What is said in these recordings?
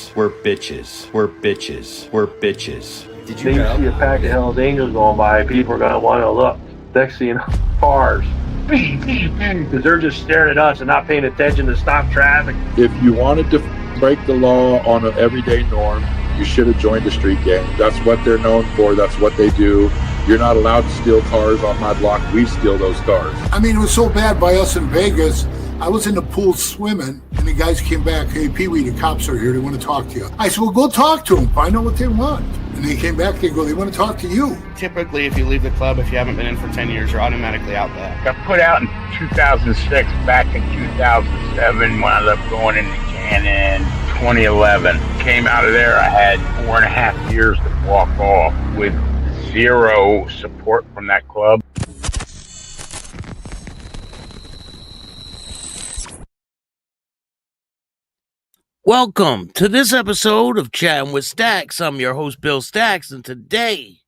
bitches. We're bitches. We're bitches. We're bitches. Did you see a pack of Hell's Angels going by, people are going to want to look. Next thing you know, cars. Because they're just staring at us and not paying attention to stop traffic. If you wanted to break the law on an everyday norm, you should have joined a street gang. That's what they're known for. That's what they do. You're not allowed to steal cars on my block. We steal those cars. I mean, it was so bad by us in Vegas. I was in the pool swimming, and the guys came back. Hey, Pee-wee, the cops are here. They want to talk to you. I said, well, go talk to them. Find out what they want. And they came back. They go, they want to talk to you. Typically, if you leave the club, if you haven't been in for 10 years, you're automatically out back. Got put out in 2006. Back in 2007, wound up going into Chattin. 2011. Came out of there. I had 4.5 years to walk off with zero support from that club. Welcome to this episode of Chattin with Staxx. I'm your host, Bill Staxx, and today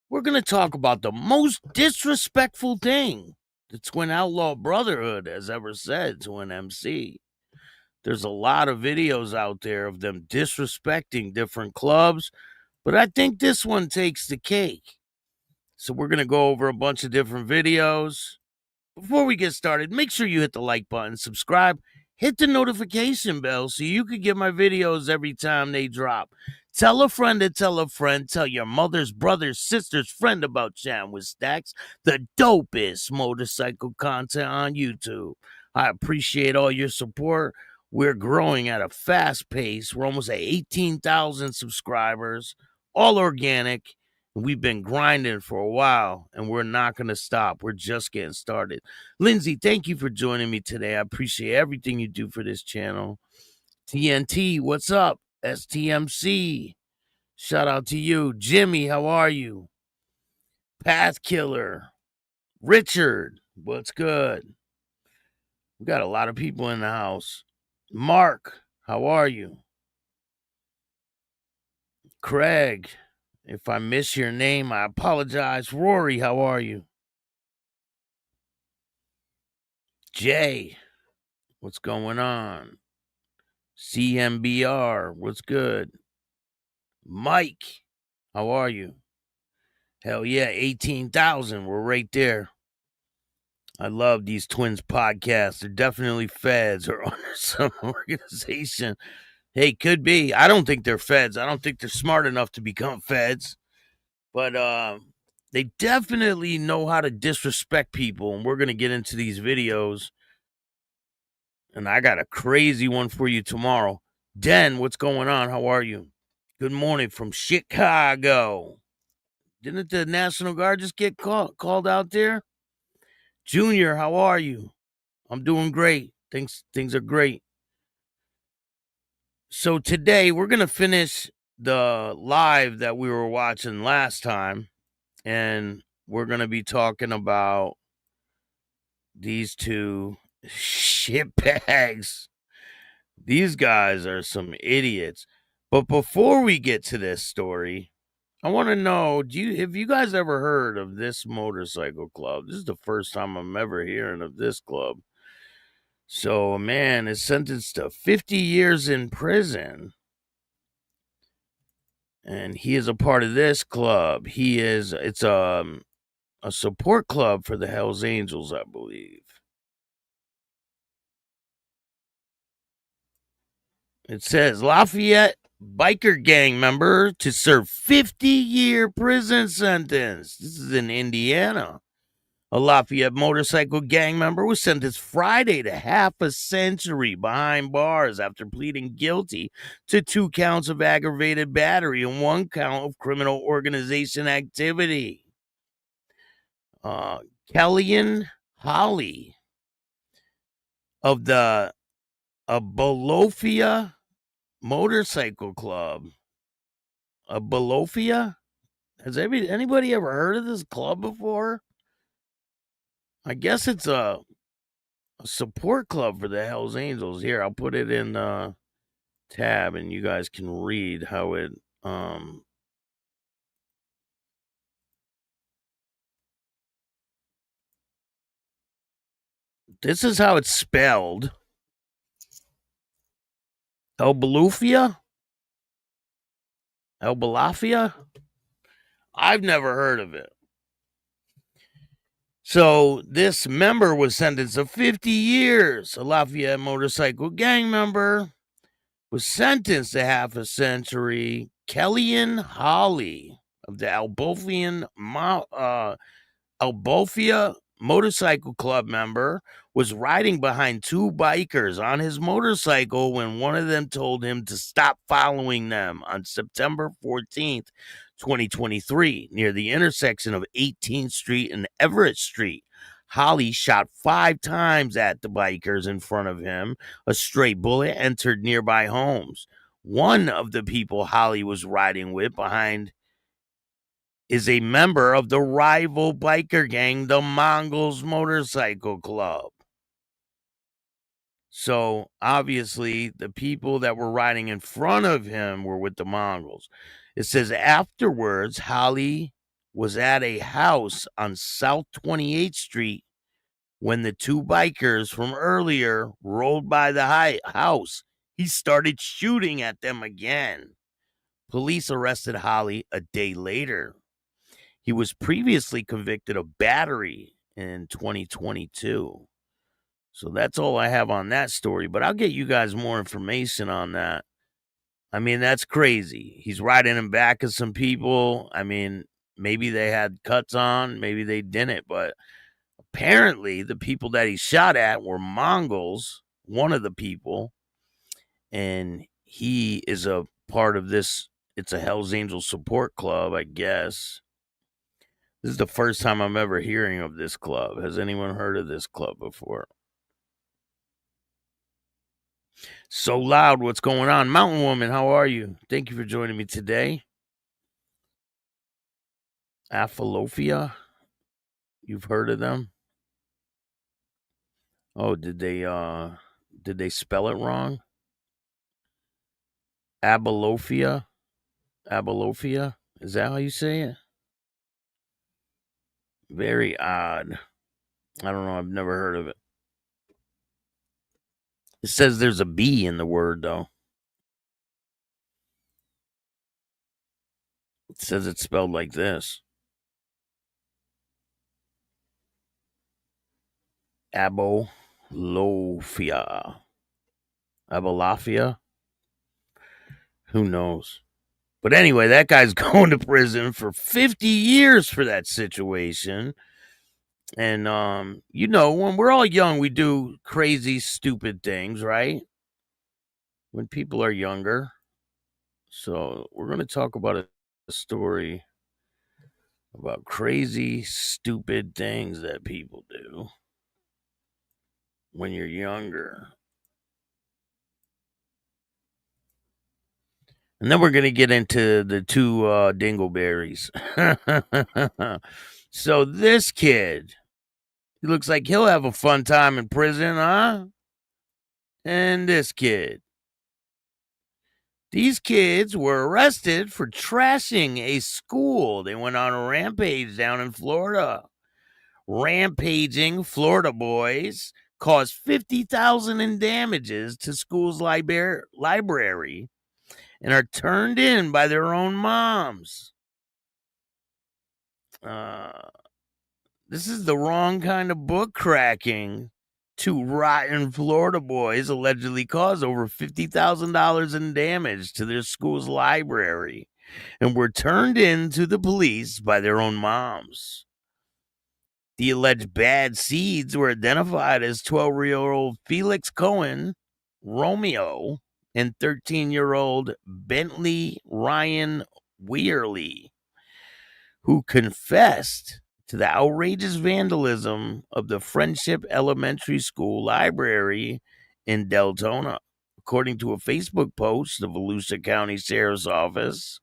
we're going to talk about the most disrespectful thing the Twin Outlaw Brotherhood has ever said to an MC. There's a lot of videos out there of them disrespecting different clubs, but I think this one takes the cake. So we're going to go over a bunch of different videos. Before we get started, make sure you hit the like button, subscribe, hit the notification bell so you can get my videos every time they drop. Tell a friend to tell a friend. Tell your mother's, brother's, sister's friend about Chattin with Staxx, the dopest motorcycle content on YouTube. I appreciate all your support. We're growing at a fast pace. We're almost at 18,000 subscribers, all organic. We've been grinding for a while, and we're not going to stop. We're just getting started. Lindsay, thank you for joining me today. I appreciate everything you do for this channel. TNT, what's up? STMC, shout out to you. Jimmy, how are you? Path Killer, Richard, what's good? We got a lot of people in the house. Mark, how are you? Craig, if I miss your name, I apologize. Rory, how are you? Jay, what's going on? CMBR, what's good? Mike, how are you? Hell yeah, 18,000. We're right there. I love these twins podcasts. They're definitely feds or under some organization. Hey, could be. I don't think they're feds. I don't think they're smart enough to become feds. But they definitely know how to disrespect people. And we're going to get into these videos. And I got a crazy one for you tomorrow. Den, what's going on? How are you? Good morning from Chicago. Didn't the National Guard just get called out there? Junior, how are you? I'm doing great. Things are great. So today we're going to finish the live that we were watching last time. And we're going to be talking about these two shitbags. These guys are some idiots. But before we get to this story, I want to know, have you guys ever heard of this motorcycle club? This is the first time I'm ever hearing of this club. So a man is sentenced to 50 years in prison. And he is a part of this club. It's a support club for the Hells Angels, I believe. It says Lafayette biker gang member to serve 50-year prison sentence. This is in Indiana. A Lafayette motorcycle gang member was sentenced Friday to half a century behind bars after pleading guilty to 2 counts of aggravated battery and 1 count of criminal organization activity. Kellyan Holly of the Bolofia Motorcycle Club. Bolofia? Has anybody ever heard of this club before? I guess it's a support club for the Hells Angels. Here, I'll put it in the tab and you guys can read how it this is how it's spelled. Bolofia? Albalafia? I've never heard of it. So this member was sentenced to 50 years. A Lafayette motorcycle gang member was sentenced to half a century. Kellyanne Holly of the Albophia Motorcycle Club member was riding behind two bikers on his motorcycle when one of them told him to stop following them on September 14th, 2023, near the intersection of 18th Street and Everett Street. Holly shot 5 times at the bikers in front of him. A stray bullet entered nearby homes. One of the people Holly was riding with behind is a member of the rival biker gang, the Mongols Motorcycle Club. So obviously the people that were riding in front of him were with the Mongols. It says afterwards, Holly was at a house on South 28th Street when the two bikers from earlier rolled by the house. He started shooting at them again. Police arrested Holly a day later. He was previously convicted of battery in 2022. So that's all I have on that story, but I'll get you guys more information on that. I mean, that's crazy. He's riding in back of some people. I mean, maybe they had cuts on, maybe they didn't, but apparently the people that he shot at were Mongols, one of the people, and he is a part of this. It's a Hells Angel support club, I guess. This is the first time I'm ever hearing of this club. Has anyone heard of this club before? So Loud, what's going on? Mountain Woman, how are you? Thank you for joining me today. Aphilophia, you've heard of them? Oh, did they spell it wrong? Abylophia? Abylophia? Is that how you say it? Very odd. I don't know. I've never heard of it. It says there's a B in the word, though. It says it's spelled like this. Abylophia. Abylophia? Who knows? But anyway, that guy's going to prison for 50 years for that situation. And, when we're all young, we do crazy, stupid things, right? When people are younger. So we're going to talk about a story about crazy, stupid things that people do when you're younger. And then we're going to get into the two dingleberries. So this kid, he looks like he'll have a fun time in prison, huh? And this kid. These kids were arrested for trashing a school. They went on a rampage down in Florida. Rampaging Florida boys caused $50,000 in damages to school's library and are turned in by their own moms. This is the wrong kind of book cracking. Two rotten Florida boys allegedly caused over $50,000 in damage to their school's library and were turned in to the police by their own moms. The alleged bad seeds were identified as 12-year-old Felix Cohen, Romeo, and 13-year-old Bentley Ryan Weirley, who confessed to the outrageous vandalism of the Friendship Elementary School library in Deltona. According to a Facebook post, the Volusia County Sheriff's Office,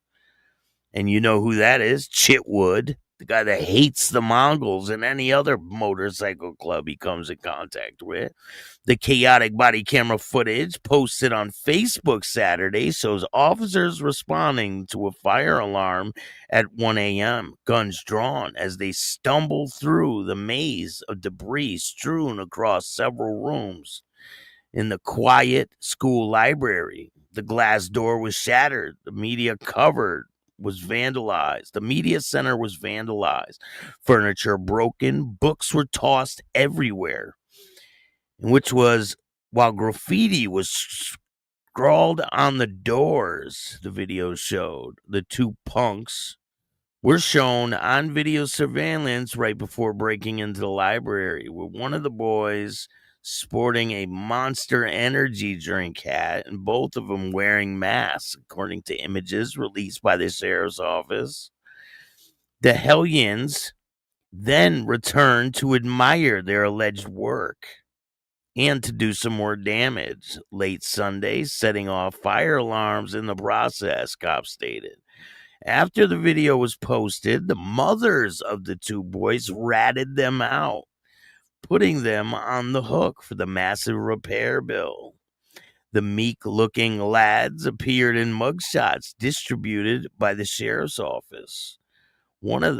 and you know who that is, Chitwood, the guy that hates the Mongols and any other motorcycle club he comes in contact with. The chaotic body camera footage posted on Facebook Saturday shows officers responding to a fire alarm at 1 a.m., guns drawn, as they stumble through the maze of debris strewn across several rooms in the quiet school library. The glass door was shattered. The media cupboard was vandalized. The media center was vandalized. Furniture broken. Books were tossed everywhere. Which was while graffiti was scrawled on the doors, the video showed. The two punks were shown on video surveillance right before breaking into the library, with one of the boys sporting a Monster Energy drink hat and both of them wearing masks, according to images released by the sheriff's office. The hellions then returned to admire their alleged work and to do some more damage late Sunday, setting off fire alarms in the process, cops stated. After the video was posted, the mothers of the two boys ratted them out, putting them on the hook for the massive repair bill. The meek-looking lads appeared in mugshots distributed by the sheriff's office. One of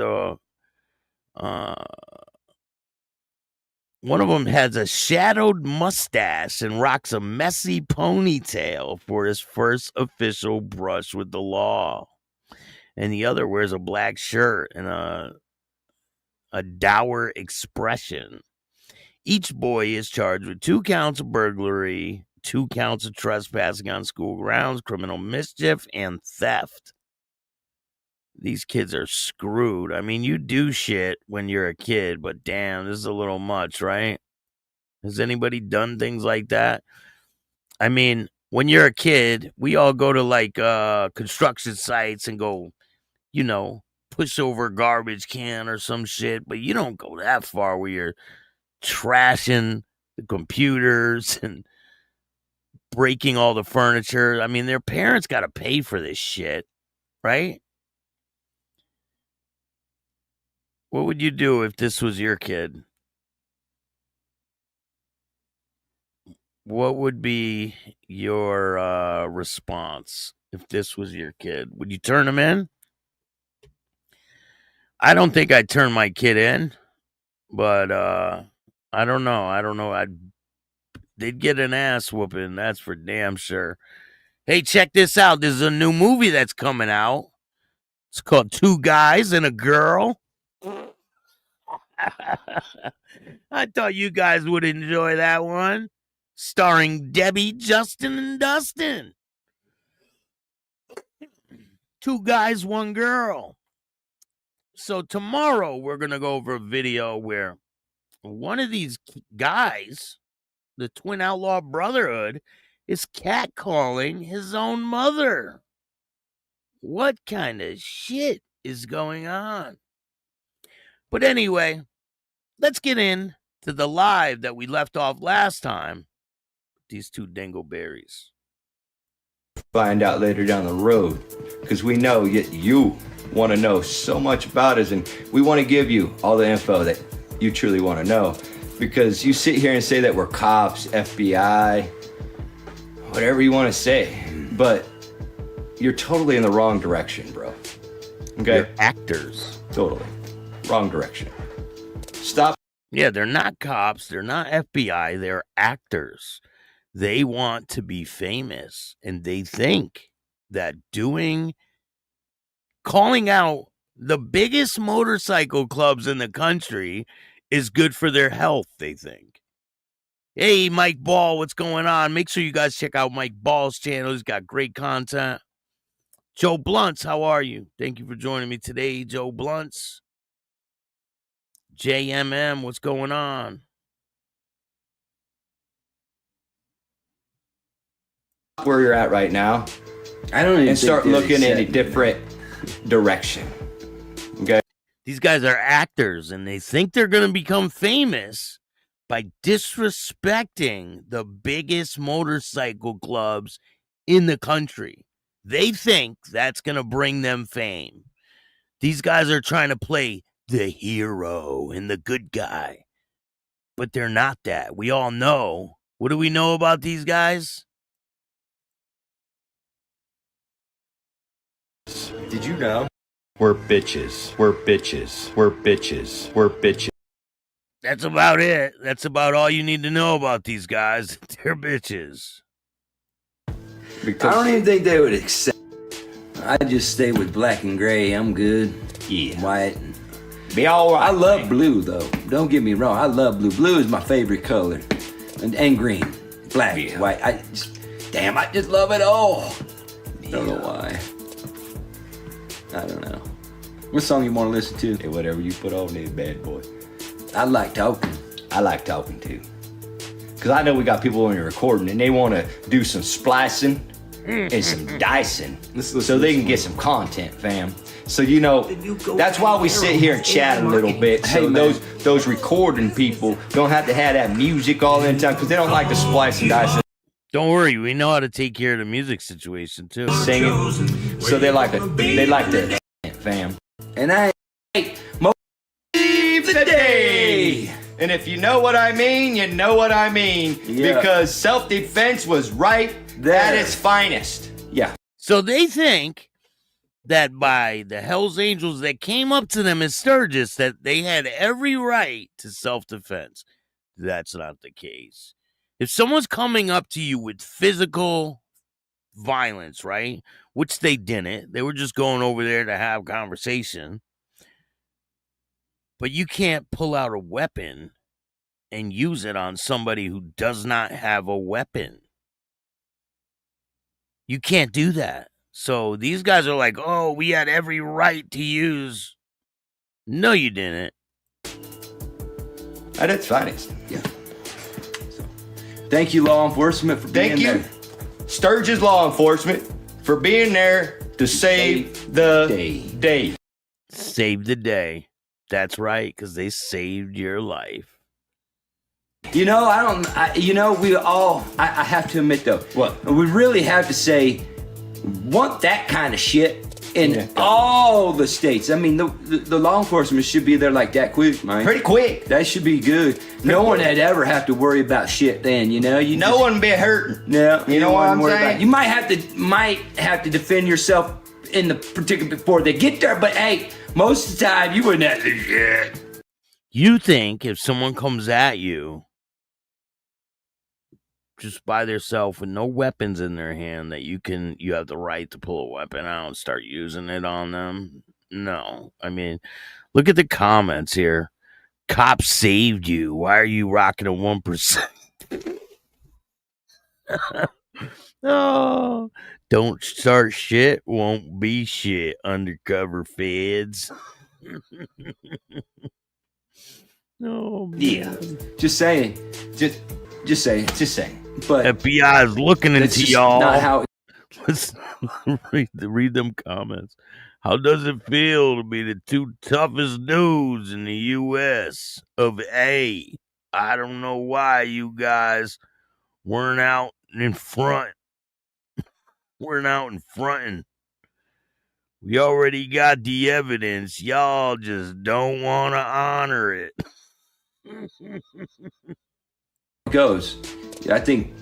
them has a shadowed mustache and rocks a messy ponytail for his first official brush with the law. And the other wears a black shirt and a dour expression. Each boy is charged with 2 counts of burglary, 2 counts of trespassing on school grounds, criminal mischief, and theft. These kids are screwed. I mean, you do shit when you're a kid, but damn, this is a little much, right? Has anybody done things like that? I mean, when you're a kid, we all go to like construction sites and go, you know, push over a garbage can or some shit, but you don't go that far where you're trashing the computers and breaking all the furniture. I mean, their parents got to pay for this shit, right? What would you do if this was your kid? What would be your response if this was your kid? Would you turn him in? I don't think I'd turn my kid in, but I don't know. They'd get an ass whooping, that's for damn sure. Hey, check this out. There's a new movie that's coming out. It's called Two Guys and a Girl. I thought you guys would enjoy that one. Starring Debbie, Justin, and Dustin. 2 guys, 1 girl. So tomorrow we're going to go over a video where one of these guys, the Twin Outlaw Brotherhood, is catcalling his own mother. What kind of shit is going on? But anyway, let's get in to the live that we left off last time. These 2 dingleberries. Find out later down the road, because we know you want to know so much about us, and we want to give you all the info that you truly want to know, because you sit here and say that we're cops, FBI, whatever you want to say, but you're totally in the wrong direction, bro. Okay? They're actors. Totally. Wrong direction. Stop. Yeah, they're not cops. They're not FBI. They're actors. They want to be famous, and they think that calling out the biggest motorcycle clubs in the country is good for their health, they think. Hey, Mike Ball, what's going on? Make sure you guys check out Mike Ball's channel. He's got great content. Joe Blunts, how are you? Thank you for joining me today, Joe Blunts. JMM, what's going on? Where you're at right now, I don't even and start think looking in a different direction. Okay? These guys are actors, and they think they're going to become famous by disrespecting the biggest motorcycle clubs in the country. They think that's going to bring them fame. These guys are trying to play the hero and the good guy, but they're not that. We all know. What do we know about these guys? Did you know? We're bitches. We're bitches. We're bitches. We're bitches. That's about it. That's about all you need to know about these guys. They're bitches. Because I don't even think they would accept. I just stay with black and gray. I'm good. Yeah. White. Be all right. I love blue though. Don't get me wrong. I love blue. Blue is my favorite color, and green, black, Yeah. white. I just love it all. Don't know why. I don't know. What song you want to listen to? Hey, whatever you put on there, bad boy. I like talking. I like talking too. Because I know we got people in the recording and they want to do some splicing and some dicing so they can get some content, fam. So, you know, that's why we sit here and chat a little bit. So those recording people don't have to have that music all the time because they don't like to splice and dice Don't worry, we know how to take care of the music situation too. singing. So they like to fam. And I ain't Save the day. And if you know what I mean, you know what I mean. Yeah. Because self-defense was right at its finest. Yeah. So they think that by the Hells Angels that came up to them in Sturgis that they had every right to self-defense. That's not the case. If someone's coming up to you with physical violence, right, which they didn't, they were just going over there to have conversation, but you can't pull out a weapon and use it on somebody who does not have a weapon. You can't do that. So these guys are like, oh, we had every right to use. No, you didn't. At its finest. Yeah. So, thank you, law enforcement, for being Thank you, there. Sturgis Law Enforcement, for being there to save the day. Save the day. That's right, because they saved your life. You know, I have to admit though, What? we really have to say, want that kind of shit in all the states. I mean, the law enforcement should be there like that quick, man. Pretty quick. That should be good. No one had ever have to worry about shit then, you know? No one be hurting. No, You know what I'm worry saying? about it. You might have to defend yourself in the particular before they get there, but hey, most of the time you wouldn't have to shit. You think if someone comes at you just by themselves with no weapons in their hand that you have the right to pull a weapon out and start using it on them? No. I mean, look at the comments here. Cops saved you. Why are you rocking a 1%? Oh, don't start shit, won't be shit, undercover feds. Oh, man. Yeah. Just saying. Just saying. Just saying. But FBI is looking that's into just y'all. not how Let's read them comments. How does it feel to be the two toughest dudes in the U.S. of A? I don't know why you guys weren't out in front. Weren't out in fronting. We already got the evidence. Y'all just don't want to honor it. goes. I think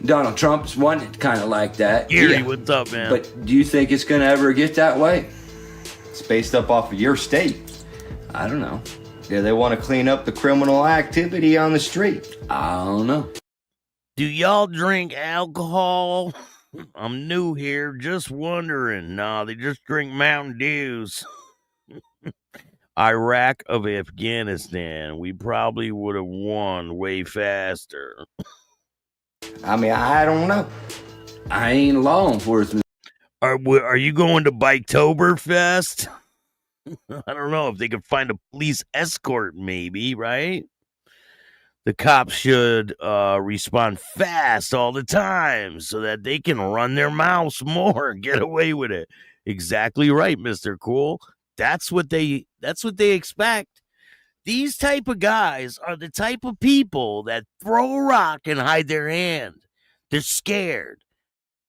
Donald Trump's one kind of like that. Gary, Yeah. what's up, man? But do you think it's going to ever get that way? It's based up off of your state. I don't know. Yeah, they want to clean up the criminal activity on the street. I don't know. Do y'all drink alcohol? I'm new here, just wondering. Nah, they just drink Mountain Dews. Iraq of Afghanistan. We probably would have won way faster. I mean, I don't know. I ain't law enforcement. Are you going to Biketoberfest? I don't know if they could find a police escort, maybe, right? The cops should respond fast all the time so that they can run their mouths more and get away with it. Exactly right, Mr. Cool. That's what they expect. These type of guys are the type of people that throw a rock and hide their hand. They're scared.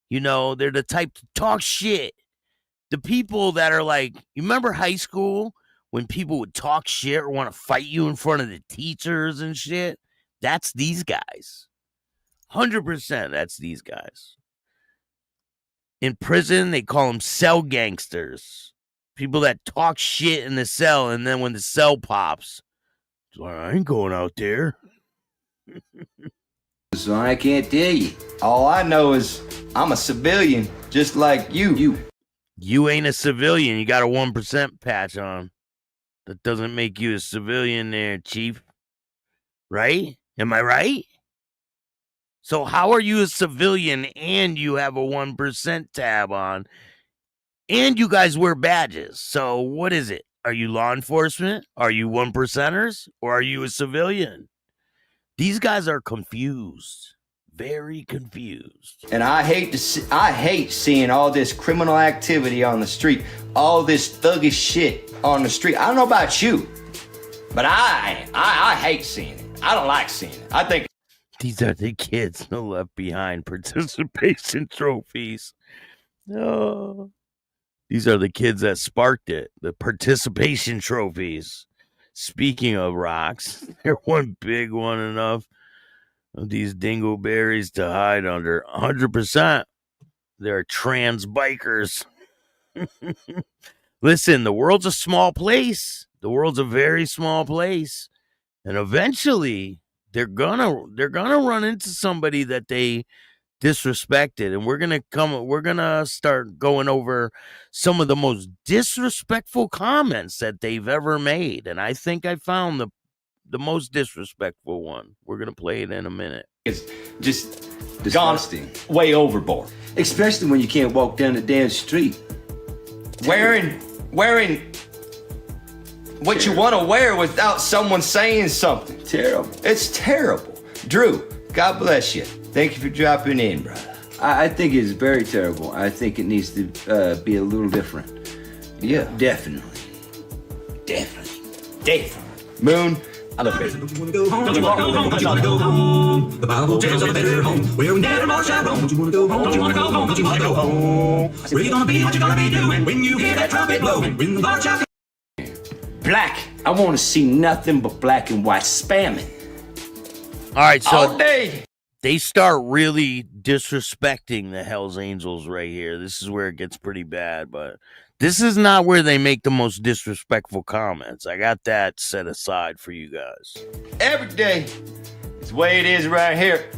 You know, they're the type to talk shit. The people that are like, you remember high school when people would talk shit or want to fight you in front of the teachers and shit? That's these guys. 100% that's these guys. In prison, they call them cell gangsters. People that talk shit in the cell, and then when the cell pops, So I ain't going out there. So I can't tell you. All I know is I'm a civilian, just like you. You ain't a civilian. You got a 1% patch on. That doesn't make you a civilian there, Chief. Right? Am I right? So how are you a civilian and you have a 1% tab on and you guys wear badges? So what is it? Are you law enforcement? Are you 1%ers? Or are you a civilian? These guys are confused. Very confused. And I hate seeing all this criminal activity on the street, all this thuggish shit on the street. I don't know about you, but I hate seeing it. I don't like seeing it. I think these are the kids no left behind participation trophies. Oh, these are the kids that sparked it. The participation trophies. Speaking of rocks, they're one big one enough of these dingleberries to hide under. 100%. They're trans bikers. Listen, the world's a small place. The world's a very small place. And eventually they're gonna run into somebody that they disrespected. And we're gonna start going over some of the most disrespectful comments that they've ever made. And I think I found the most disrespectful one. We're gonna play it in a minute. it's just Disgusting. gone way overboard. Especially when you can't walk down the damn street. Wearing what you want to wear without someone saying something. Terrible. It's terrible. Drew, God bless you. Thank you for dropping in, brother. I think it's very terrible. I think it needs to be a little different. Yeah. Definitely. Moon, I love you. Don't you wanna go home? Don't you wanna go home? Don't you wanna go home? The Bible tells of a better home where we never more shall roam. Don't you wanna go home? Don't you wanna go home? Don't you wanna go home? Where you gonna be? What you gonna be doing when you hear that trumpet blowing? When the Lord shall Black. I want to see nothing but black and white spamming. All right, so All day. they start really disrespecting the Hells Angels right here. This is where it gets pretty bad, but this is not where they make the most disrespectful comments. I got that set aside for you guys. Every day. It's the way it is right here.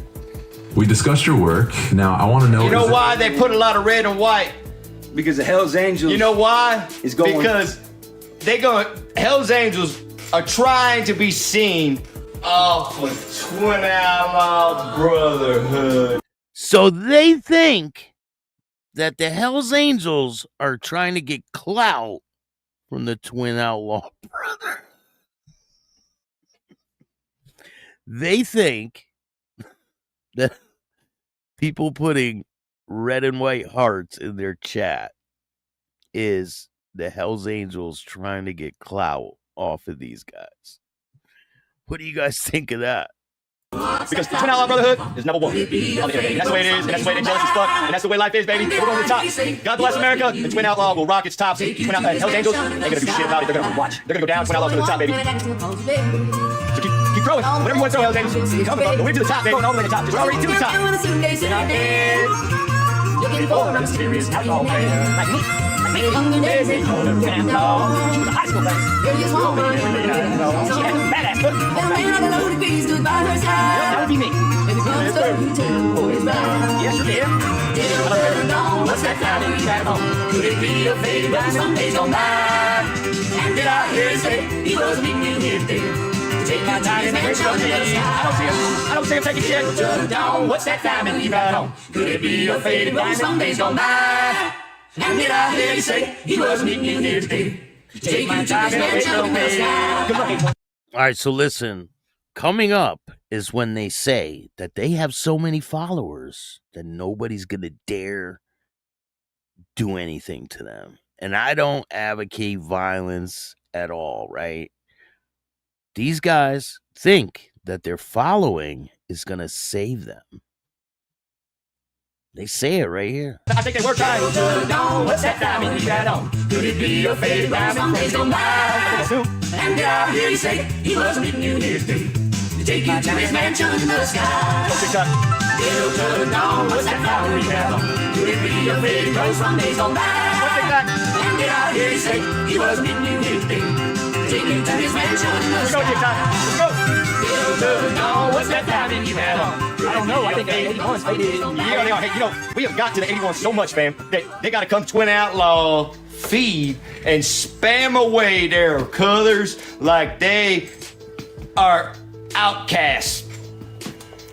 We discussed your work. Now, I want to know... You know why they put a lot of red and white? Because the Hells Angels... You know why? Is going... Because Hells Angels are trying to be seen off of Twin Outlaw Brotherhood. So they think that the Hells Angels are trying to get clout from the Twin Outlaw Brotherhood. They think that people putting red and white hearts in their chat is the Hells Angels trying to get clout off of these guys. What do you guys think of that? Because the Twin Outlaw Brotherhood is number one on the internet. And that's the way it is, and that's the way they're jealous as fuck, and that's the way life is, baby. We're going to the top. God bless America. The Twin Outlaw will rock its tops. Twin Outlaw, Hells Angels, ain't gonna do shit about it. They're gonna watch. They're gonna go down. Twin Outlaws to the top, baby. So keep growing. Whatever you want to throw, Hells Angels. Keep coming, but we're to the top, baby. Going all the way to the top. We're already to the top. Looking for a serious outlaw player like me. Amazing, Twin Outlaw. She was a high school friend. She had a badass foot. That would be me. Yes, you did. What's that sound in that home? Could it be a faded by some days gone by? And did I hear you say he was meeting you here today? Take my time and make sure I don't see him taking shit. What's that time in that home? Could it be a faded by some days gone by? And did I hear you say he was meeting you here today? Take my time and make sure Good looking. All right, so listen. Coming up is when they say that they have so many followers that nobody's going to dare do anything to them. And I don't advocate violence at all, right? These guys think that their following is going to save them. They say it right here. I think they were trying to know what's that time in that home? Could it be a faded by some days gone by? And did I hear you say he was meeting you here today? To take you to his mansion in the sky. Still to know what's that time in that home? Could it be a faded by some days gone by? And did I hear you say he was meeting you here today? To take you to his mansion. Let's go, Let's go. What's that diamond you have on? I don't know. I think the 81's faded. Yeah, hey, we have got to the 81 so much, man, that they got to come Twin Outlaw feed and spam away their colors like they are outcasts.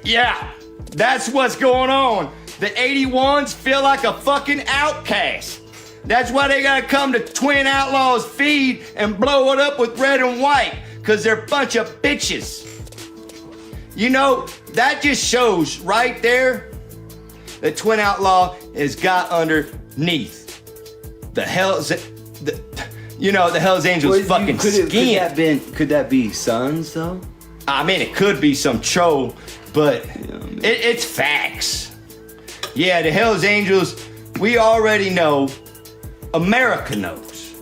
Yeah, that's what's going on. The 81s feel like a fucking outcast. That's why they gotta come to Twin Outlaws feed and blow it up with red and white, cause they're a bunch of bitches. That just shows right there that Twin Outlaw has got underneath the Hells Angels fucking skin. Could that be Sons though? I mean, it could be some troll, but it's facts. Yeah, the Hells Angels, we already know. America knows.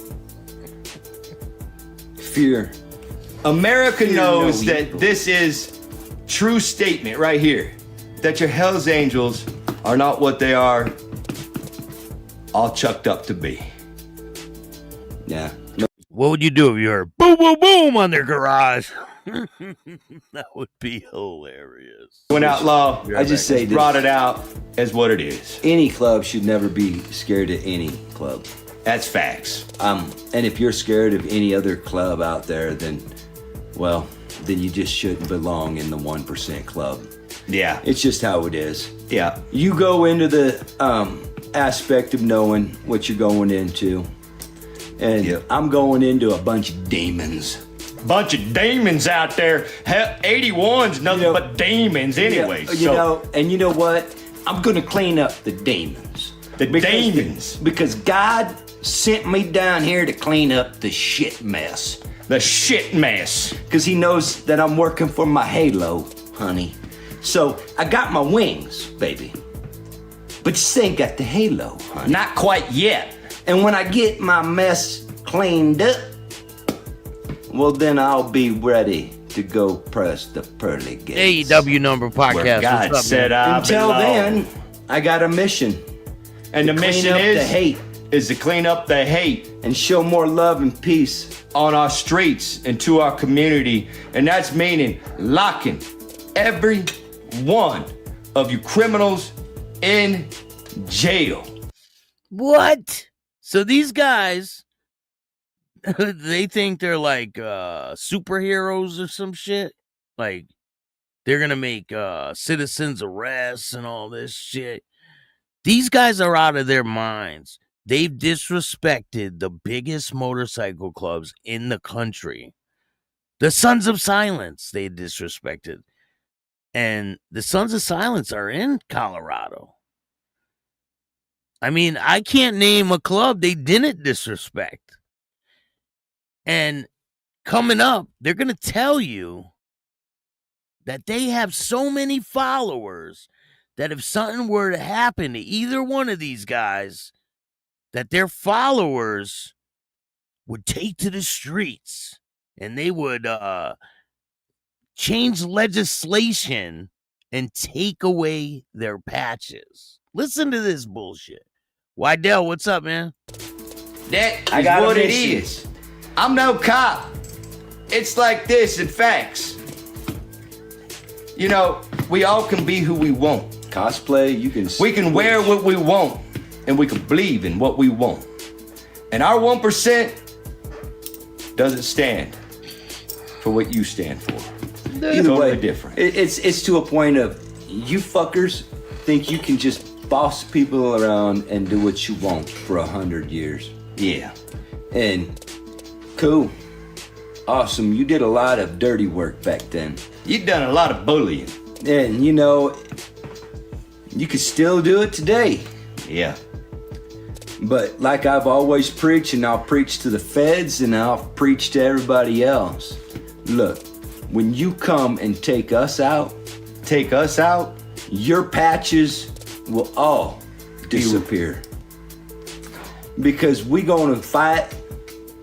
Fear. America knows that this is true statement right here. That your Hells Angels are not what they are all chucked up to be. Yeah. What would you do if you heard boom, boom, boom on their garage? That would be hilarious. Twin Outlaw, I just say this. Brought it out as what it is. Any club should never be scared of any club. That's facts. And if you're scared of any other club out there, then you just shouldn't belong in the 1% club. Yeah. It's just how it is. Yeah. You go into the aspect of knowing what you're going into. And I'm going into a bunch of demons. Bunch of demons out there. 81's nothing but demons anyway. And you know what? I'm gonna clean up the demons. Demons. Because God sent me down here to clean up the shit mess. The shit mess. Because he knows that I'm working for my halo, honey. So I got my wings, baby. But you still ain't got the halo, honey. Not quite yet. And when I get my mess cleaned up, well, then I'll be ready to go press the pearly gates. AEW number podcast. Where God said I Until belong. then, I got a mission. And the mission the hate. is to clean up the hate and show more love and peace on our streets and to our community. And that's meaning locking every one of you criminals in jail. What? So these guys, they think they're like superheroes or some shit. Like they're gonna make citizens arrests and all this shit. These guys are out of their minds. They've disrespected the biggest motorcycle clubs in the country. The Sons of Silence, they disrespected. And the Sons of Silence are in Colorado. I mean, I can't name a club they didn't disrespect. And coming up, they're going to tell you that they have so many followers that if something were to happen to either one of these guys, that their followers would take to the streets and they would change legislation and take away their patches. Listen to this bullshit. Wydell, what's up, man? That is what it is. I'm no cop. It's like this in facts. We all can be who we want. Cosplay, we can wear what we want, and we can believe in what we want. And our 1% doesn't stand for what you stand for. Either way, different. It's to a point of you fuckers think you can just boss people around and do what you want for 100 years. Yeah. And cool. Awesome. You did a lot of dirty work back then. You done a lot of bullying. And you could still do it today. Yeah. But like I've always preached, and I'll preach to the feds and I'll preach to everybody else. Look, when you come and take us out, your patches will all disappear. Because we're going to fight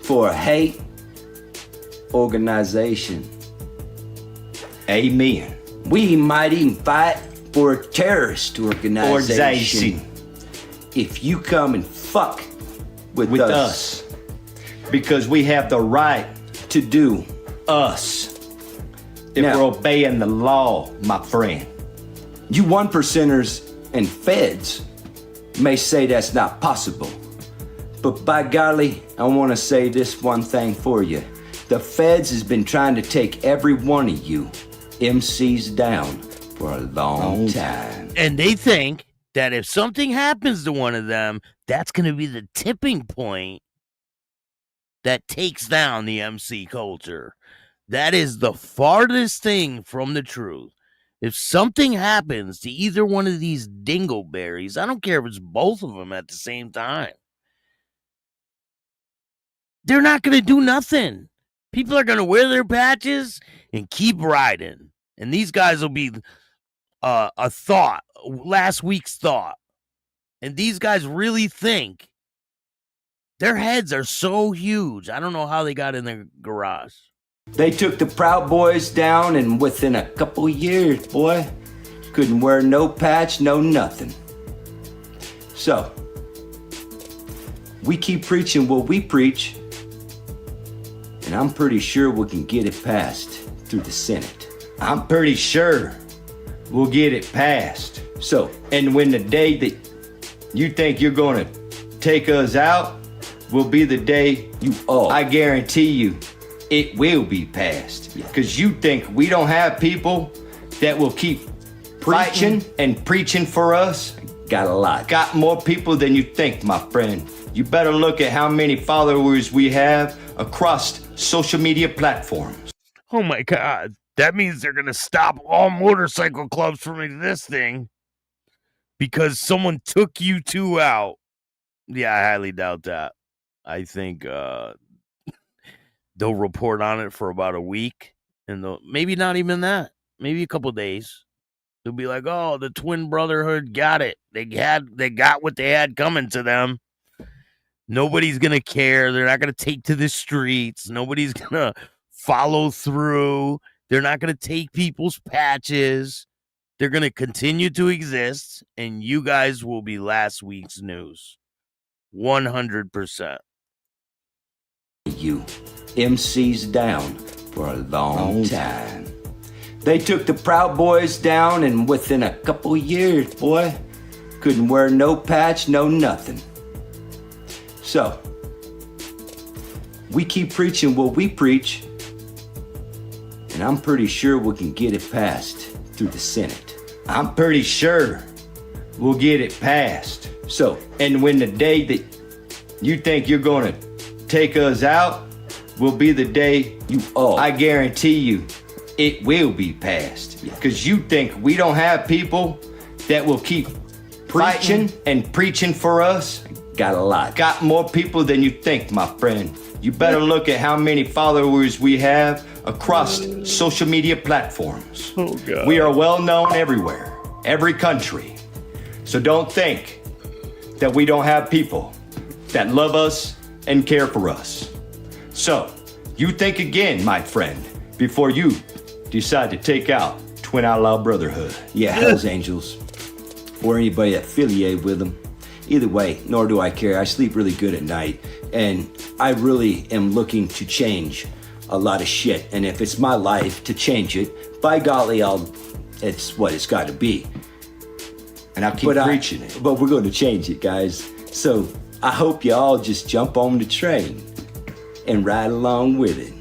for a hate organization. Amen. We might even fight for a terrorist organization. If you come and fuck with us. Because we have the right to do. Us. If Now- we're obeying the law, my friend. You 1%ers and feds may say that's not possible. But by golly, I want to say this one thing for you. The feds has been trying to take every one of you MCs down for a long time. And they think that if something happens to one of them, that's going to be the tipping point that takes down the MC culture. That is the farthest thing from the truth. If something happens to either one of these dingleberries, I don't care if it's both of them at the same time, they're not going to do nothing. People are going to wear their patches and keep riding. And these guys will be a thought, last week's thought. And these guys really think their heads are so huge. I don't know how they got in their garage. They took the Proud Boys down, and within a couple years, boy, couldn't wear no patch, no nothing. So, we keep preaching what we preach, and I'm pretty sure we can get it passed through the Senate. I'm pretty sure we'll get it passed. So, And when the day that you think you're going to take us out will be the day I guarantee you it will be passed. Because you think we don't have people that will keep fighting and preaching for us? got a lot. Got more people than you think, my friend. You better look at how many followers we have across social media platforms. Oh my God. That means they're going to stop all motorcycle clubs from existing because someone took you two out. Yeah, I highly doubt that. I think they'll report on it for about a week, and maybe not even that. Maybe a couple days. They'll be like, "Oh, the Twin Brotherhood got it. They got what they had coming to them. Nobody's gonna care. They're not gonna take to the streets. Nobody's gonna follow through. They're not gonna take people's patches. They're gonna continue to exist, and you guys will be last week's news. 100%. You MCs down for a long time. They took the Proud Boys down, and within a couple years, boy, couldn't wear no patch, no nothing. So, we keep preaching what we preach, and I'm pretty sure we can get it passed through the Senate. I'm pretty sure we'll get it passed. So, and when the day that you think you're going to take us out will be the day I guarantee you it will be passed. Because you think we don't have people that will keep fighting and preaching for us? Got a lot. Got more people than you think, my friend. You better look at how many followers we have across social media platforms. Oh, God. We are well known everywhere, every country. So don't think that we don't have people that love us and care for us. So, you think again, my friend, before you decide to take out Twin Outlaw Brotherhood. Yeah, Hells Angels, or anybody affiliated with them. Either way, nor do I care. I sleep really good at night, and I really am looking to change a lot of shit. And if it's my life to change it, by golly, it's what it's got to be. And I'll keep preaching it. But we're going to change it, guys. So I hope you all just jump on the train and ride along with it.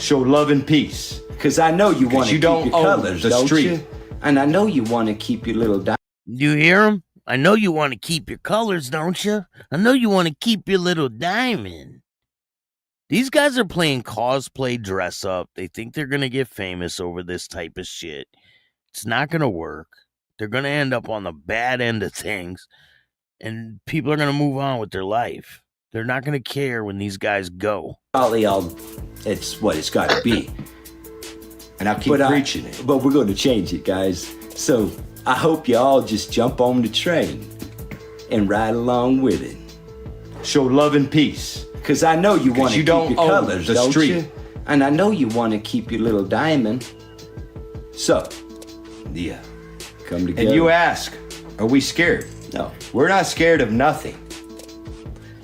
Show love and peace. Because I know you want to keep your colors, the don't street. you? And I know you want to keep your little... You hear him? I know you want to keep your colors, don't you? I know you want to keep your little diamond. These guys are playing cosplay dress up. They think they're going to get famous over this type of shit. It's not going to work. They're going to end up on the bad end of things. And people are going to move on with their life. They're not going to care when these guys go. It's what it's got to be. And I'll keep preaching it. But we're going to change it, guys. So I hope you all just jump on the train and ride along with it. Show love and peace. Because I know you want to keep your colors, the don't street. you? And I know you want to keep your little diamond. So, yeah, come together. And you ask, are we scared? No. We're not scared of nothing.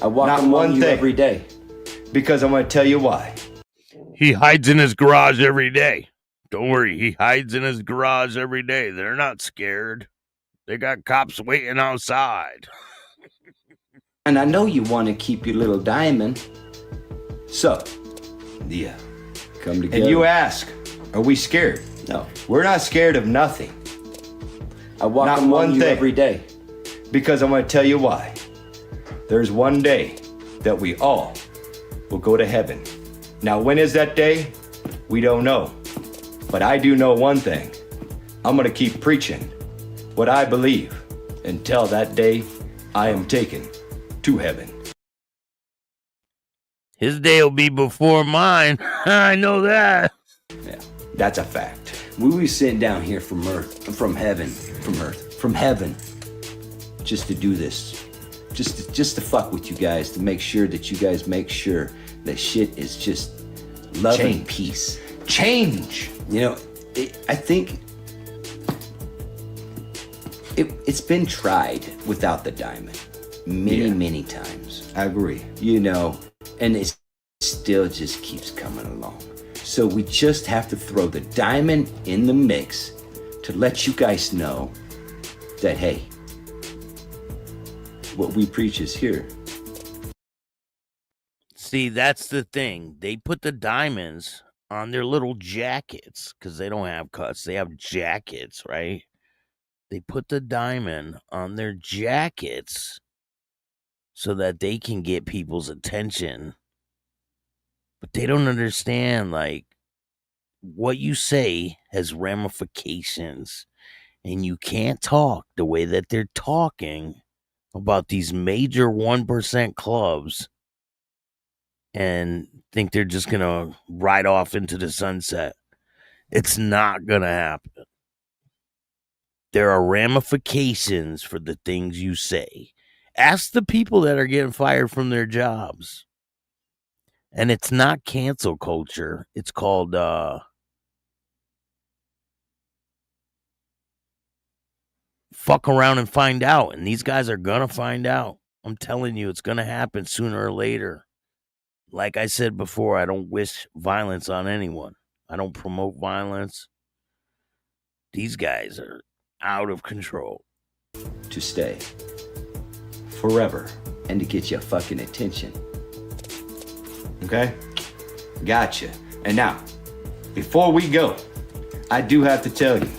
I walk not among one you thing. every day. Because I'm going to tell you why. He hides in his garage every day. Don't worry, he hides in his garage every day. They're not scared. They got cops waiting outside. And I know you want to keep your little diamond. So, Yeah. come together. And you ask, are we scared? No. We're not scared of nothing. I walk Not among one you thing. every day. Because I'm going to tell you why. There's one day that we all will go to heaven. Now, when is that day? We don't know. But I do know one thing. I'm going to keep preaching what I believe until that day I am taken to heaven. His day will be before mine. I know that. Yeah, that's a fact. We were sitting down here from heaven, just to do this. Just to fuck with you guys, to make sure that you guys make sure that shit is just love and peace. Change. You know, I think it's been tried without the diamond many times. I agree. You know, and it still just keeps coming along. So we just have to throw the diamond in the mix to let you guys know that, hey, what we preach is here. See, that's the thing. They put the diamonds on their little jackets because they don't have cuts. They have jackets, right? They put the diamond on their jackets so that they can get people's attention. But they don't understand, like, what you say has ramifications. And you can't talk the way that they're talking about these major 1% clubs and think they're just going to ride off into the sunset. It's not going to happen. There are ramifications for the things you say. Ask the people that are getting fired from their jobs. And it's not cancel culture. It's called fuck around and find out. And these guys are going to find out. I'm telling you, it's going to happen sooner or later. Like I said before, I don't wish violence on anyone. I don't promote violence. These guys are out of control. To stay forever and to get your fucking attention. Okay? Gotcha. And now, before we go, I do have to tell you,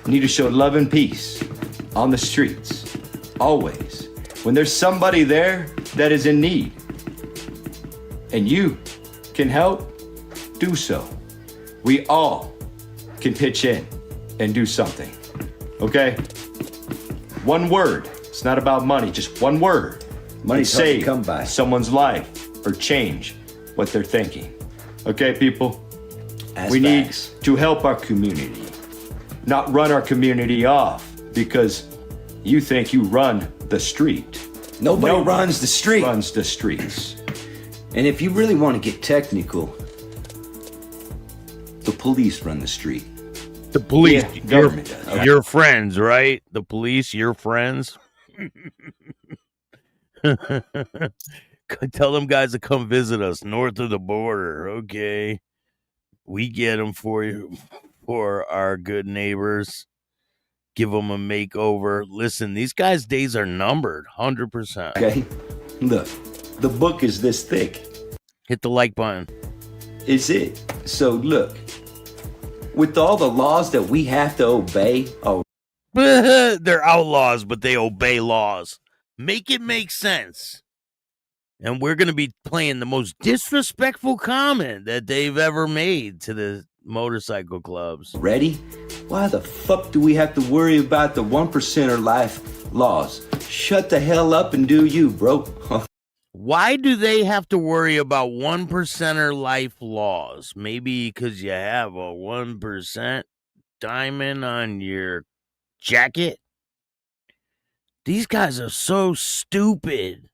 you need to show love and peace on the streets, always. When there's somebody there that is in need, and you can help, do so. We all can pitch in and do something, okay? One word. It's not about money, just one word. Money's hard to save come by. someone's life or change what they're thinking. Okay, people? That's we facts. need to help our community, not run our community off because you think you run the street. Nobody runs the street. Runs the streets. And if you really want to get technical, the police run the street. The police, Yeah, government does. your friends, right? The police, your friends. Tell them guys to come visit us north of the border, okay? We get them for you, for our good neighbors. Give them a makeover. Listen, these guys' days are numbered, 100%. Okay? Look, the book is this thick. Hit the like button. Is it? So look, with all the laws that we have to obey, They're outlaws, but they obey laws. Make it make sense. And we're going to be playing the most disrespectful comment that they've ever made to the motorcycle clubs. ready? Why the fuck do we have to worry about the 1%er life laws? Shut the hell up and do you, bro. Why do they have to worry about 1%er life laws? Maybe because you have a 1% diamond on your jacket? These guys are so stupid.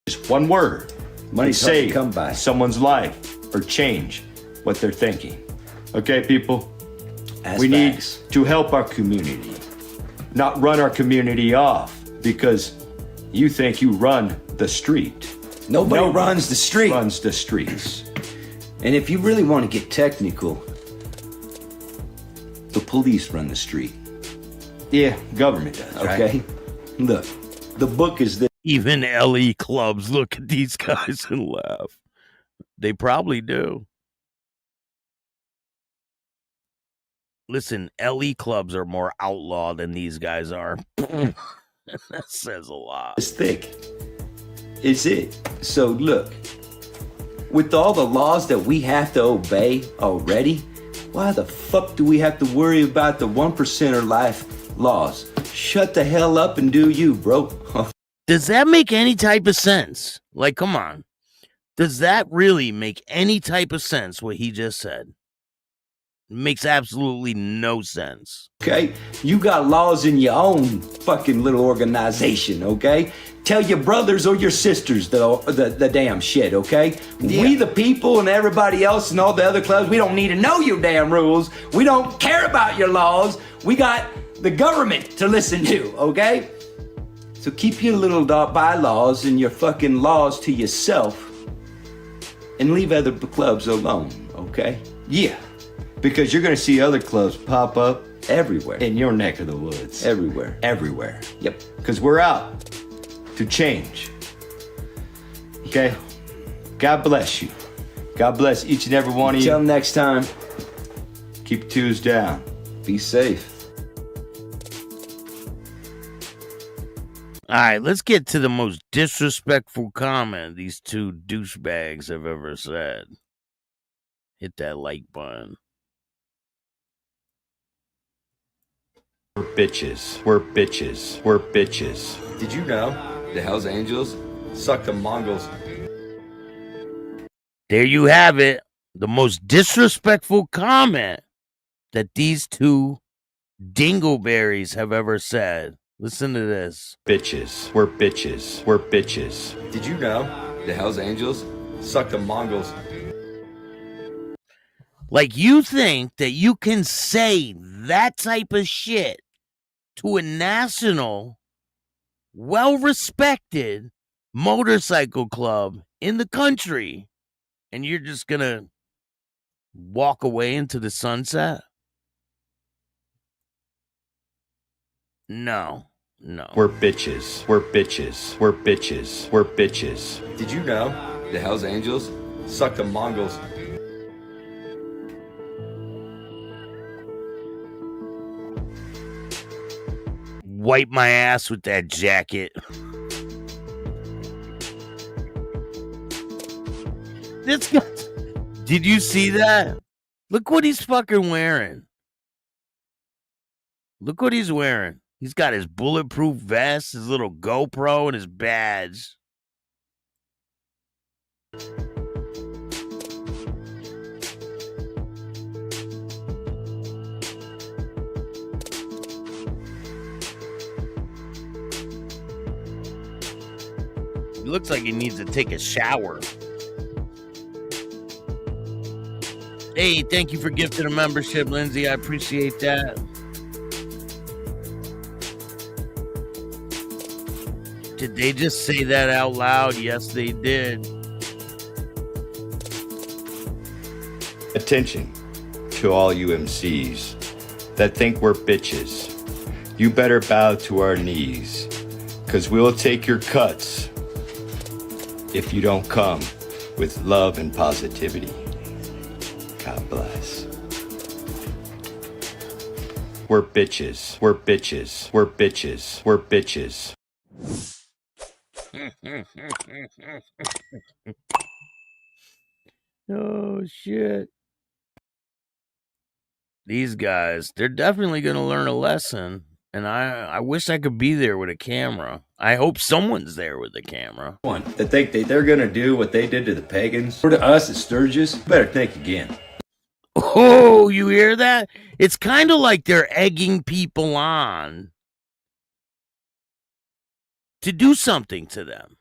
Just one word. Money's hard to save come by. someone's life or change what they're thinking. Okay, people? That's we facts. need to help our community, not run our community off because you think you run the street. Nobody runs the street. Runs the streets. And if you really want to get technical, the police run the street. Yeah, government does, Okay? right? Look, the book is this. Even LE clubs look at these guys and laugh. They probably do. Listen, LE clubs are more outlaw than these guys are. That says a lot. It's thick. Is it? So look, with all the laws that we have to obey already, why the fuck do we have to worry about the 1%er life laws? Shut the hell up and do you, bro. Does that make any type of sense? Like, come on. Does that really make any type of sense, what he just said? It makes absolutely no sense. Okay? You got laws in your own fucking little organization, okay? Tell your brothers or your sisters the damn shit, okay? Yeah. We the people and everybody else and all the other clubs, we don't need to know your damn rules. We don't care about your laws. We got the government to listen to, okay? So keep your little bylaws and your fucking laws to yourself and leave other clubs alone, okay? Yeah, because you're gonna see other clubs pop up Everywhere. in your neck of the woods. Everywhere. Everywhere. Yep. Because we're out to change. Okay? God bless you. God bless each and every one of Until you. next time, Keep your twos down. be safe. All right, let's get to the most disrespectful comment these two douchebags have ever said. Hit that like button. We're bitches. We're bitches. We're bitches. Did you know the Hells Angels suck the Mongols? There you have it. The most disrespectful comment that these two dingleberries have ever said. Listen to this. Bitches. We're bitches. We're bitches. Did you know the Hells Angels suck the Mongols? Like, you think that you can say that type of shit to a national, well-respected motorcycle club in the country, and you're just gonna walk away into the sunset? No. We're bitches. We're bitches. We're bitches. We're bitches. Did you know the Hells Angels suck the Mongols? Wipe my ass with that jacket. This guy. Did you see that? Look what he's fucking wearing. Look what he's wearing. He's got his bulletproof vest, his little GoPro, and his badge. He looks like he needs to take a shower. Hey, thank you for gifting a membership, Lindsay. I appreciate that. Did they just say that out loud? Yes, they did. Attention to all you MCs that think we're bitches. You better bow to our knees, because we'll take your cuts if you don't come with love and positivity. God bless. We're bitches. We're bitches. We're bitches. We're bitches. Oh, shit. These guys, they're definitely going to learn a lesson. And I wish I could be there with a camera. I hope someone's there with a camera. That think they're gonna do what they did to the pagans or to us at Sturgis? Better think again. Oh, you hear that? It's kind of like they're egging people on to do something to them.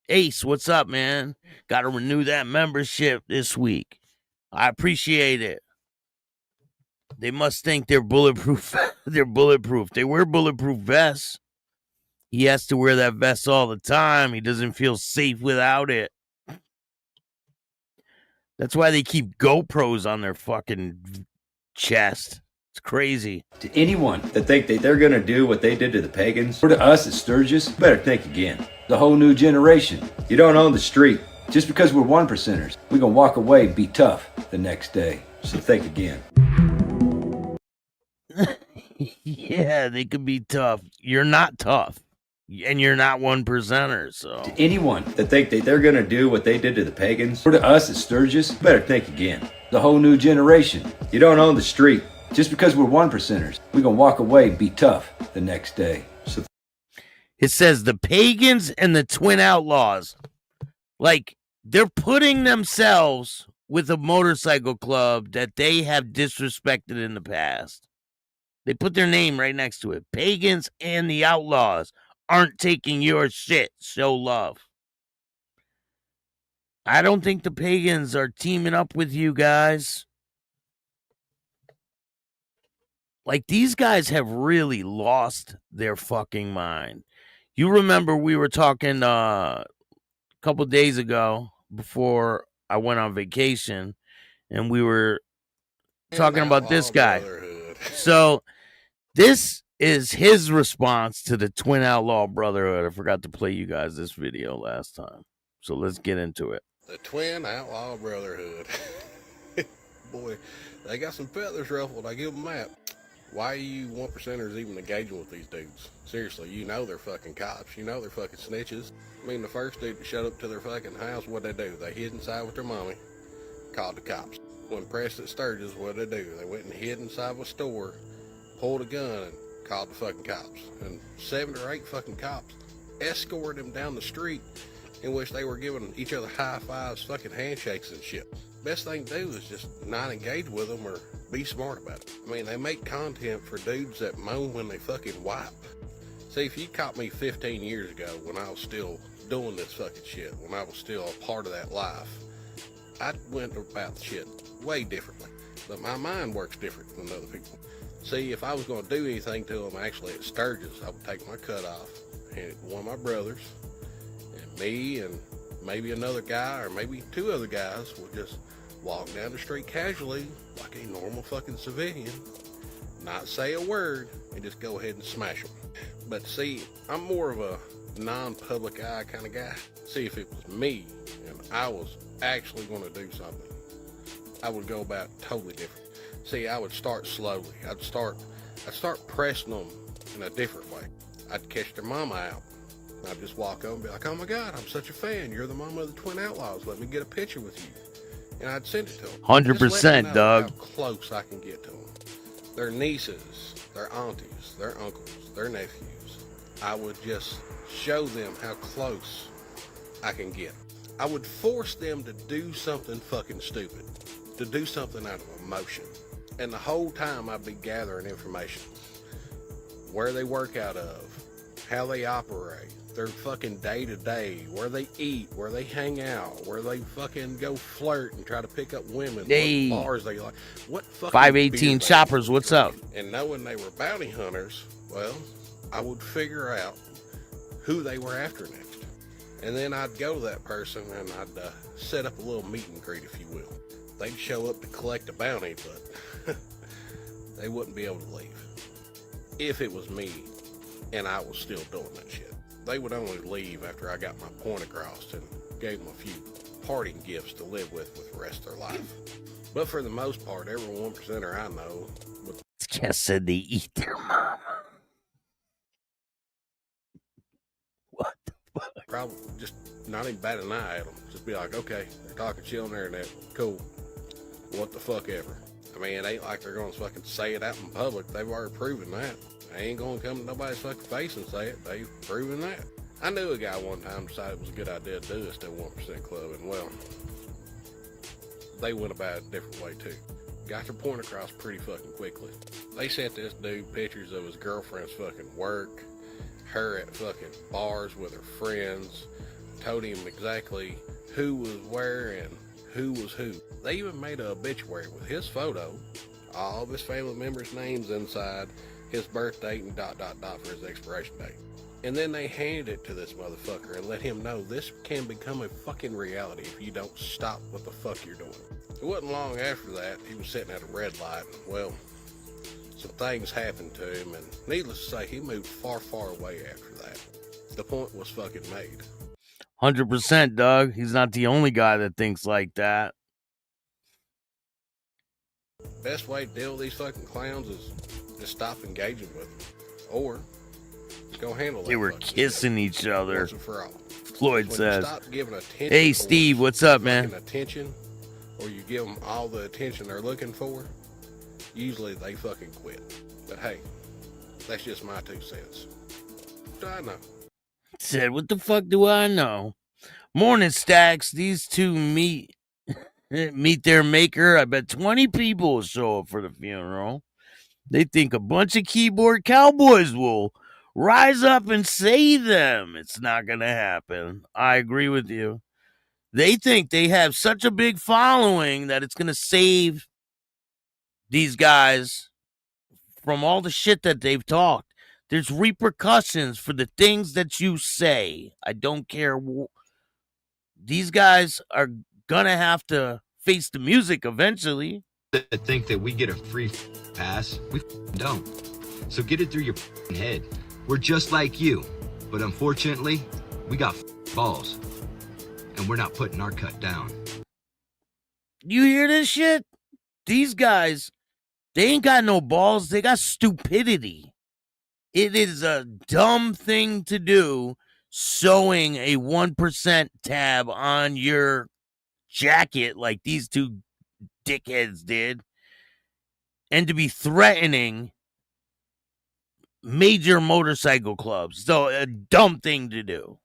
Ace, what's up, man? Got to renew that membership this week. I appreciate it. They must think they're bulletproof. They're bulletproof. They wear bulletproof vests. He has to wear that vest all the time. He doesn't feel safe without it. That's why they keep GoPros on their fucking chest. It's crazy. To anyone that think that they're gonna do what they did to the pagans, or to us at Sturgis, better think again. The whole new generation. You don't own the street. Just because we're 1%ers, we're gonna walk away and be tough the next day. So think again. Yeah, they could be tough. You're not tough. And you're not 1%ers, so. To anyone that think that they're gonna do what they did to the pagans, or to us at Sturgis, better think again. The whole new generation. You don't own the street. Just because we're 1%ers, we're gonna walk away and be tough the next day. So it says the pagans and the twin outlaws. Like, they're putting themselves with a motorcycle club that they have disrespected in the past. They put their name right next to it. Pagans and the outlaws aren't taking your shit. Show love. I don't think the pagans are teaming up with you guys. Like, these guys have really lost their fucking mind. You remember we were talking a couple days ago before I went on vacation, and we were talking about this guy. So this is his response to the Twin Outlaw Brotherhood. I forgot to play you guys this video last time. So let's get into it. The Twin Outlaw Brotherhood. Boy, they got some feathers ruffled, I give them that. Why are you 1%ers even engaging with these dudes? Seriously, you know they're fucking cops. You know they're fucking snitches. I mean, the first dude that showed up to their fucking house, what'd they do? They hid inside with their mommy, called the cops. When pressed at Sturgis, what'd they do? They went and hid inside of a store, pulled a gun, and called the fucking cops. And 7 or 8 fucking cops escorted them down the street, in which they were giving each other high fives, fucking handshakes and shit. Best thing to do is just not engage with them or be smart about it. I mean, they make content for dudes that moan when they fucking wipe. See, if you caught me 15 years ago when I was still doing this fucking shit, when I was still a part of that life, I went about shit way differently. But my mind works different than other people. See, if I was going to do anything to them actually at Sturgis, I would take my cut off, hand it to one of my brothers, and me and maybe another guy or maybe 2 other guys would just walk down the street casually like a normal fucking civilian, not say a word, and just go ahead and smash them. But see, I'm more of a non-public eye kind of guy. See, if it was me and I was actually going to do something, I would go about it totally different. See, I would start slowly. I'd start pressing them in a different way. I'd catch their mama out. I'd just walk over and be like, "Oh my God, I'm such a fan. You're the mama of the Twin Outlaws. Let me get a picture with you." And I'd send it to them. 100%, Doug. How close I can get to them. Their nieces, their aunties, their uncles, their nephews. I would just show them how close I can get. I would force them to do something fucking stupid, to do something out of emotion. And the whole time I'd be gathering information. Where they work out of, how they operate, their fucking day-to-day, where they eat, where they hang out, where they fucking go flirt and try to pick up women, hey, what bars they like, what fucking 518 choppers, what's up? And knowing they were bounty hunters, well, I would figure out who they were after next. And then I'd go to that person and I'd set up a little meet and greet, if you will. They'd show up to collect a bounty, but they wouldn't be able to leave. If it was me and I was still doing that shit. They would only leave after I got my point across and gave them a few parting gifts to live with the rest of their life. But for the most part, every 1%er I know would just said they eat their mama. What the fuck? Probably just not even bat an eye at them. Just be like, okay, they're talking shit on the internet. Cool. What the fuck ever. I mean, it ain't like they're going to fucking say it out in public. They've already proven that. They ain't going to come to nobody's fucking face and say it. They've proven that. I knew a guy one time decided it was a good idea to do this to 1% Club, and well, they went about it a different way too. Got their point across pretty fucking quickly. They sent this dude pictures of his girlfriend's fucking work, her at fucking bars with her friends, told him exactly who was where and who was who. They even made an obituary with his photo, all of his family members' names inside, his birth date, and ... for his expiration date. And then they handed it to this motherfucker and let him know this can become a fucking reality if you don't stop what the fuck you're doing. It wasn't long after that, he was sitting at a red light. Well, some things happened to him, and needless to say, he moved far, far away after that. The point was fucking made. 100%, Doug. He's not the only guy that thinks like that. Best way to deal with these fucking clowns is just stop engaging with them. Or go handle that. They were kissing each other. Once and for all. Floyd When says, you stop giving attention hey, for Steve, what's up, man? attention, or you give them all the attention they're looking for, usually they fucking quit. But hey, that's just my 2 cents. What do I know? Said, what the fuck do I know? Morning, Staxx. These two meet their maker. I bet 20 people will show up for the funeral. They think a bunch of keyboard cowboys will rise up and save them. It's not going to happen. I agree with you. They think they have such a big following that it's going to save these guys from all the shit that they've talked. There's repercussions for the things that you say. I don't care. These guys are going to have to face the music eventually. That think that we get a free pass, we don't. So get it through your head. We're just like you, but unfortunately, we got balls, and we're not putting our cut down. You hear this shit? These guys, they ain't got no balls. They got stupidity. It is a dumb thing to do, sewing a 1% tab on your jacket like these two dickheads did, and to be threatening major motorcycle clubs. So a dumb thing to do.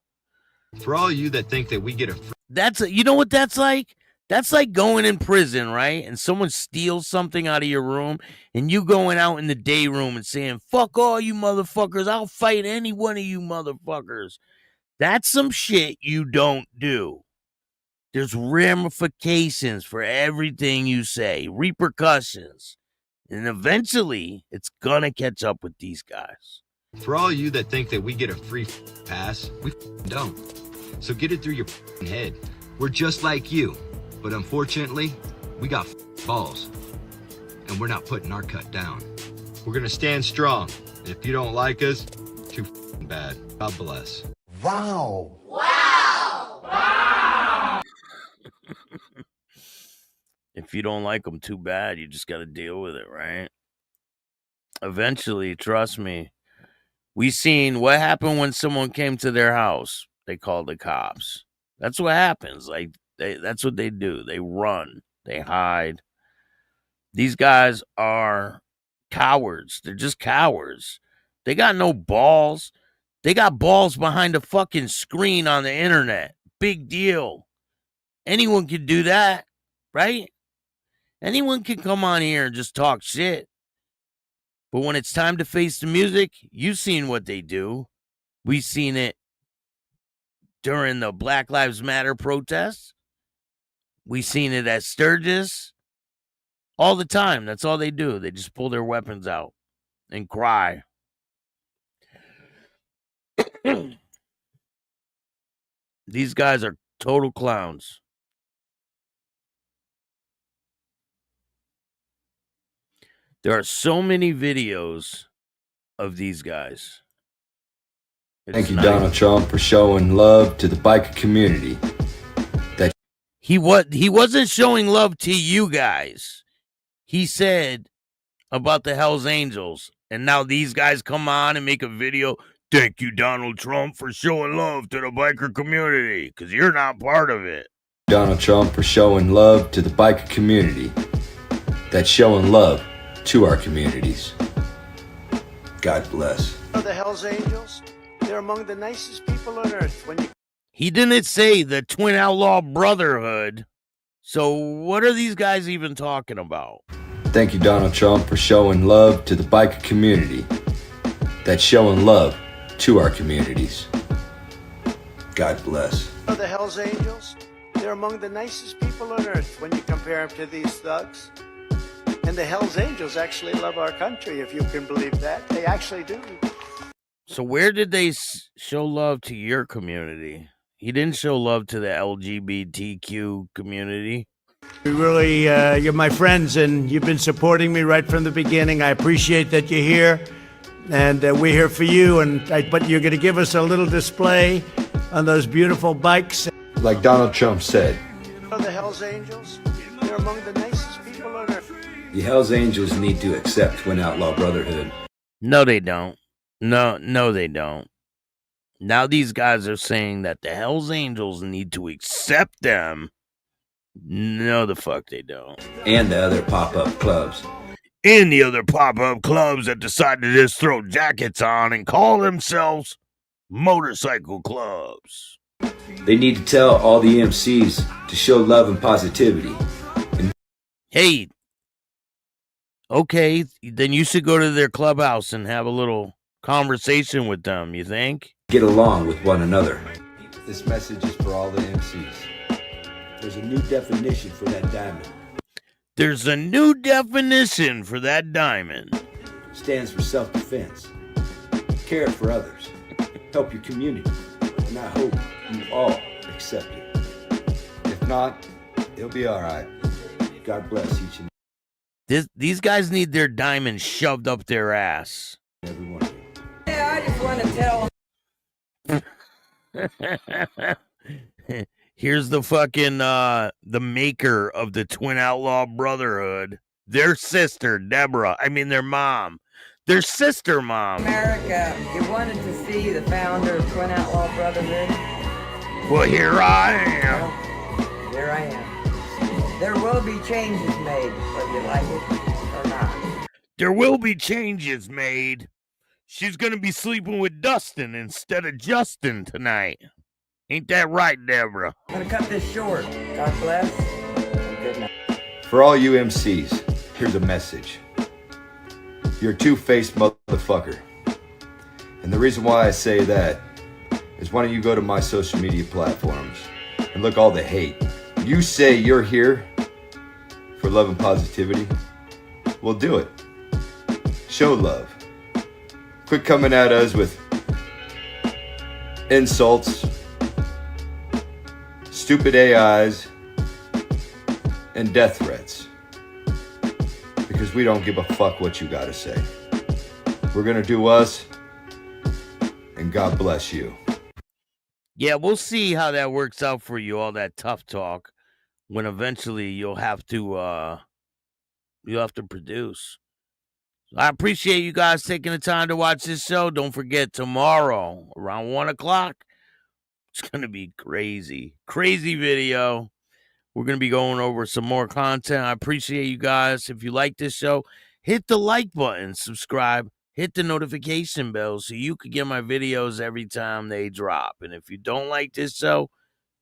For all you that think that we get a you know what that's like? That's like going in prison, right? And someone steals something out of your room, and you going out in the day room and saying, fuck all you motherfuckers, I'll fight any one of you motherfuckers. That's some shit you don't do. There's ramifications for everything you say, repercussions. And eventually, it's gonna catch up with these guys. For all you that think that we get a free pass, we don't. So get it through your head. We're just like you, but unfortunately, we got balls, and we're not putting our cut down. We're gonna stand strong. And if you don't like us, too bad. God bless. Wow. Wow! Wow! If you don't like them, too bad. You just got to deal with it, right? Eventually, trust me. We seen what happened when someone came to their house. They called the cops. That's what happens. Like that's what they do. They run. They hide. These guys are cowards. They're just cowards. They got no balls. They got balls behind a fucking screen on the internet. Big deal. Anyone can do that, right? Anyone can come on here and just talk shit. But when it's time to face the music, you've seen what they do. We've seen it during the Black Lives Matter protests. We've seen it at Sturgis. All the time. That's all they do. They just pull their weapons out and cry. These guys are total clowns. There are so many videos of these guys. Thank you, Donald Trump, for showing love to the biker community. That he wasn't showing love to you guys. He said about the Hells Angels, and now these guys come on and make a video. Thank you, Donald Trump, for showing love to the biker community, because you're not part of it. Donald Trump for showing love to the biker community. That's showing love to our communities. God bless. The Hells Angels, they're among the nicest people on earth. He didn't say the Twin Outlaw Brotherhood. So what are these guys even talking about? Thank you, Donald Trump, for showing love to the biker community. That's showing love to our communities. God bless. The Hells Angels, they're among the nicest people on earth when you compare them to these thugs. And the Hells Angels actually love our country, if you can believe that. They actually do. So where did they show love to your community? He didn't show love to the LGBTQ community. Really, you're my friends, and you've been supporting me right from the beginning. I appreciate that you're here, and we're here for you. But you're going to give us a little display on those beautiful bikes. Like Donald Trump said, The Hells Angels, they're among the nicest people on earth. The Hells Angels need to accept Twin Outlaw Brotherhood. No, they don't. No, they don't. Now these guys are saying that the Hells Angels need to accept them. No, the fuck they don't. And the other pop-up clubs. And the other pop-up clubs that decide to just throw jackets on and call themselves motorcycle clubs. They need to tell all the MCs to show love and positivity. Hey, okay, then you should go to their clubhouse and have a little conversation with them, you think? Get along with one another. this message is for all the MCs. There's a new definition for that diamond. There's a new definition for that diamond. Stands for self-defense. Care for others. Help your community. And I hope you all accept it. If not, it'll be all right. God bless each and These guys need their diamonds shoved up their ass. every one of you. Yeah, I just want to tell. Here's the fucking the maker of the Twin Outlaw Brotherhood. Their sister, Deborah. I mean their mom. Their sister mom. America, you wanted to see the founder of Twin Outlaw Brotherhood? Well, here I am. Well, here I am. There will be changes made, whether you like it or not. There will be changes made. She's gonna be sleeping with Dustin instead of Justin tonight. Ain't that right, Deborah? I'm gonna cut this short. God bless. Good night. For all you MCs, here's a message. You're a two-faced motherfucker. And the reason why I say that is why don't you go to my social media platforms and look all the hate. You say you're here for love and positivity. Well, do it. Show love. Quit coming at us with insults, stupid AIs, and death threats. Because we don't give a fuck what you gotta say. We're gonna do us, and God bless you. Yeah, we'll see how that works out for you, all that tough talk, when eventually you'll have to produce. I appreciate you guys taking the time to watch this show. Don't forget, tomorrow, around 1 o'clock, it's going to be crazy. Crazy video. We're going to be going over some more content. I appreciate you guys. If you like this show, hit the like button, subscribe, hit the notification bell so you can get my videos every time they drop. And if you don't like this show,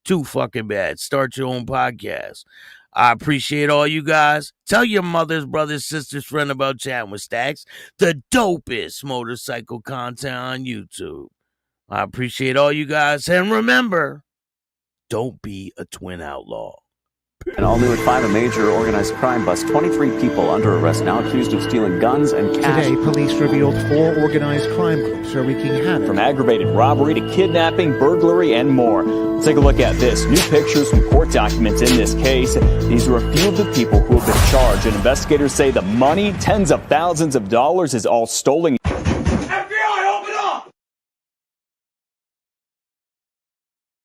too fucking bad. Start your own podcast. I appreciate all you guys. Tell your mothers, brothers, sisters, friend about Chatting with Staxx, the dopest motorcycle content on YouTube. I appreciate all you guys. And remember, don't be a twin outlaw. And all new at 5, a major organized crime bust. 23 people under arrest now accused of stealing guns and cash. Today, police revealed 4 organized crime groups are wreaking havoc. From aggravated robbery to kidnapping, burglary, and more. Let's take a look at this. New pictures from court documents in this case. These are a few of the people who have been charged. And investigators say the money, tens of thousands of dollars, is all stolen.